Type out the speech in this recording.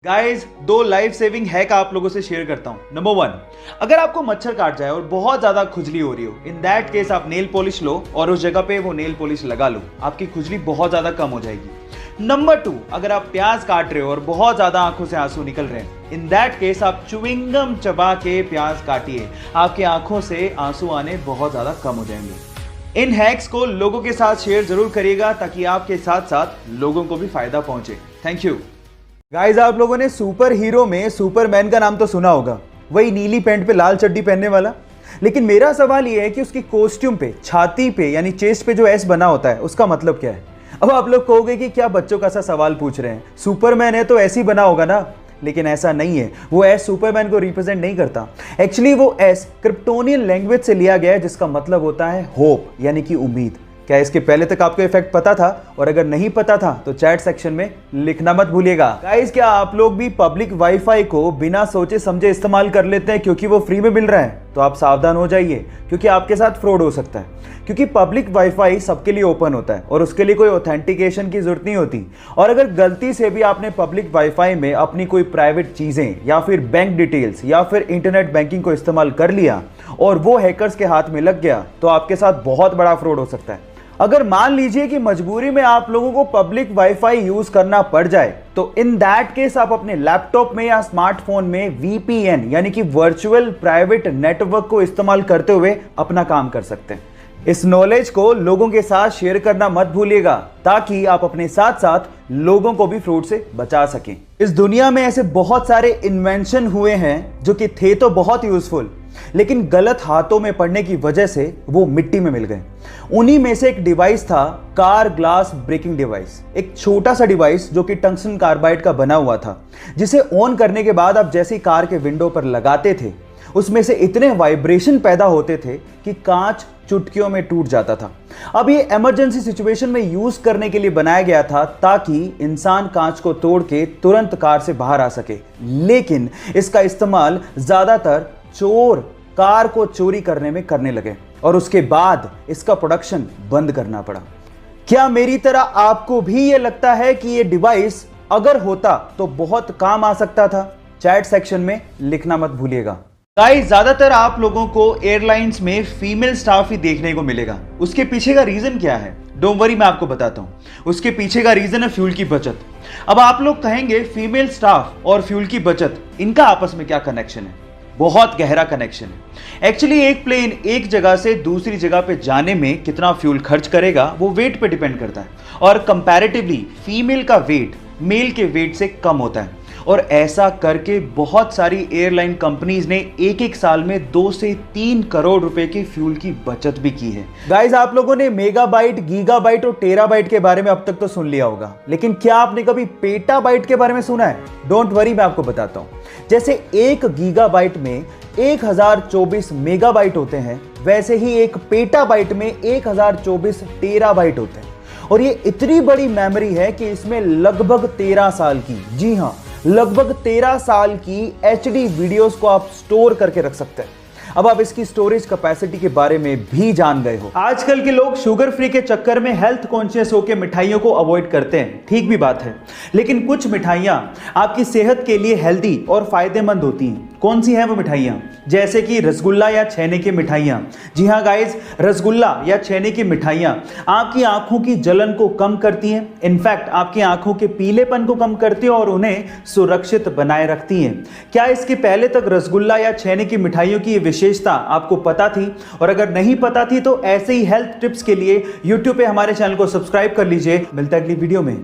Guys, दो life saving hack आप लोगों से शेयर करता हूं। नंबर 1, अगर आपको मच्छर काट जाए और बहुत ज्यादा खुजली हो रही हो, इन दैट केस आप नेल पॉलिश लो और उस जगह पे वो नेल पॉलिश लगा लो, आपकी खुजली बहुत ज्यादा कम हो जाएगी। नंबर 2, अगर आप प्याज काट रहे हो और बहुत ज्यादा आंखों से आंसू निकल रहे हैं, इन दैट केस आप च्युइंगम चबा के प्याज काटिए, आपकी आंखों से आंसू आने बहुत ज्यादा कम हो जाएंगे। इन हैक्स को लोगों के साथ शेयर जरूर करिएगा ताकि आपके साथ साथ लोगों को भी फायदा पहुंचे। Thank you. गाइस, आप लोगों ने सुपर हीरो में सुपरमैन का नाम तो सुना होगा, वही नीली पैंट पे लाल चड्डी पहनने वाला। लेकिन मेरा सवाल यह है कि उसकी कॉस्ट्यूम पे, छाती पे यानी चेस्ट पे जो एस बना होता है, उसका मतलब क्या है? अब आप लोग कहोगे कि क्या बच्चों का सा सवाल पूछ रहे हैं, सुपरमैन है तो ऐसे ही बना होगा ना। लेकिन ऐसा नहीं है, वो एस सुपरमैन को रिप्रेजेंट नहीं करता। एक्चुअली वो एस क्रिप्टोनियन लैंग्वेज से लिया गया है, जिसका मतलब होता है होप यानी कि उम्मीद। क्या इसके पहले तक आपको इफेक्ट पता था? और अगर नहीं पता था तो चैट सेक्शन में लिखना मत भूलिएगा। गाइस, क्या आप लोग भी पब्लिक वाईफाई को बिना सोचे समझे इस्तेमाल कर लेते हैं क्योंकि वो फ्री में मिल रहा है? तो आप सावधान हो जाइए, क्योंकि आपके साथ फ्रॉड हो सकता है। क्योंकि पब्लिक वाईफाई सबके लिए ओपन होता है और उसके लिए कोई ऑथेंटिकेशन की जरूरत नहीं होती। और अगर गलती से भी आपने पब्लिक वाईफाई में अपनी कोई प्राइवेट चीजें या फिर बैंक डिटेल्स या फिर इंटरनेट बैंकिंग को इस्तेमाल कर लिया और वो हैकर्स के हाथ में लग गया, तो आपके साथ बहुत बड़ा फ्रॉड हो सकता है। अगर मान लीजिए कि मजबूरी में आप लोगों को पब्लिक वाईफाई यूज करना पड़ जाए, तो इन दैट केस आप अपने लैपटॉप में या स्मार्टफोन में वीपीएन यानी कि वर्चुअल प्राइवेट नेटवर्क को इस्तेमाल करते हुए अपना काम कर सकते हैं। इस नॉलेज को लोगों के साथ शेयर करना मत भूलिएगा, ताकि आप अपने साथ साथ लोगों को भी फ्रॉड से बचा सकें। इस दुनिया में ऐसे बहुत सारे इन्वेंशन हुए हैं जो कि थे तो बहुत यूजफुल, लेकिन गलत हाथों में पड़ने की वजह से वो मिट्टी में मिल गए। उन्हीं में से एक डिवाइस था कार ग्लास ब्रेकिंग डिवाइस। एक छोटा सा डिवाइस जो कि टंगस्टन कार्बाइड का बना हुआ था, जिसे ऑन करने के बाद आप जैसी कार के विंडो पर लगाते थे, उसमें से इतने वाइब्रेशन पैदा होते थे कि कांच चुटकियों में टूट जाता था। अब ये इमरजेंसी सिचुएशन में यूज करने के लिए बनाया गया था, ताकि इंसान कांच को तोड़ के तुरंत कार से बाहर आ सके। लेकिन इसका इस्तेमाल ज्यादातर चोर कार को चोरी करने में करने लगे और उसके बाद इसका प्रोडक्शन बंद करना पड़ा। क्या मेरी तरह आपको भी ये लगता है कि ये डिवाइस अगर होता तो बहुत काम आ सकता था? चैट सेक्शन में लिखना मत भूलिएगा। गाइस, ज्यादातर आप लोगों को एयरलाइंस में फीमेल स्टाफ ही देखने को मिलेगा। उसके पीछे का रीजन क्या है? डोंट वरी, मैं आपको बताता हूं। उसके पीछे का रीजन है फ्यूल की बचत। अब आप लोग कहेंगे फीमेल स्टाफ और फ्यूल की बचत, इनका आपस में क्या कनेक्शन है? बहुत गहरा कनेक्शन है। एक्चुअली एक प्लेन एक जगह से दूसरी जगह पे जाने में कितना फ्यूल खर्च करेगा वो वेट पे डिपेंड करता है, और कंपैरेटिवली फीमेल का वेट मेल के वेट से कम होता है। और ऐसा करके बहुत सारी एयरलाइन कंपनीज ने एक एक साल में 2 से 3 करोड़ रुपए की फ्यूल की बचत भी की है। गाइस, आप लोगों ने मेगाबाइट, गीगाबाइट और टेराबाइट के बारे में अब तक तो सुन लिया होगा, लेकिन क्या आपने कभी पेटाबाइट के बारे में सुना है? डोंट वरी, मैं आपको बताता हूं। जैसे 1 गीगाबाइट में 1024 मेगाबाइट होते हैं, वैसे ही एक पेटाबाइट में 1024 टेराबाइट होते हैं। और ये इतनी बड़ी मेमोरी है कि इसमें लगभग 13 साल की, जी हां, लगभग 13 साल की HD वीडियोस को आप स्टोर करके रख सकते हैं। अब आप इसकी स्टोरेज कैपेसिटी के बारे में भी जान गए हो। आजकल के लोग शुगर फ्री के चक्कर में हेल्थ कॉन्शियस होकर मिठाइयों को अवॉइड करते हैं, ठीक भी बात है, लेकिन कुछ मिठाइयां आपकी सेहत के लिए हेल्दी और फायदेमंद होती हैं। कौन सी हैं वो मिठाइयां? जैसे कि रसगुल्ला या छेने की मिठाइयां। जी हां गाइस, रसगुल्ला या छेने की मिठाइयां आपकी आंखों की जलन को कम करती हैं। इनफैक्ट आपकी आंखों के पीलेपन को कम करती हैं और उन्हें सुरक्षित बनाए रखती हैं। क्या इसके पहले तक रसगुल्ला या छेने की मिठाइयों की विशेषता आपको पता थी? और अगर नहीं पता थी तो ऐसे ही हेल्थ टिप्स के लिए YouTube पे हमारे चैनल को सब्सक्राइब कर लीजिए। मिलता है अगली वीडियो में।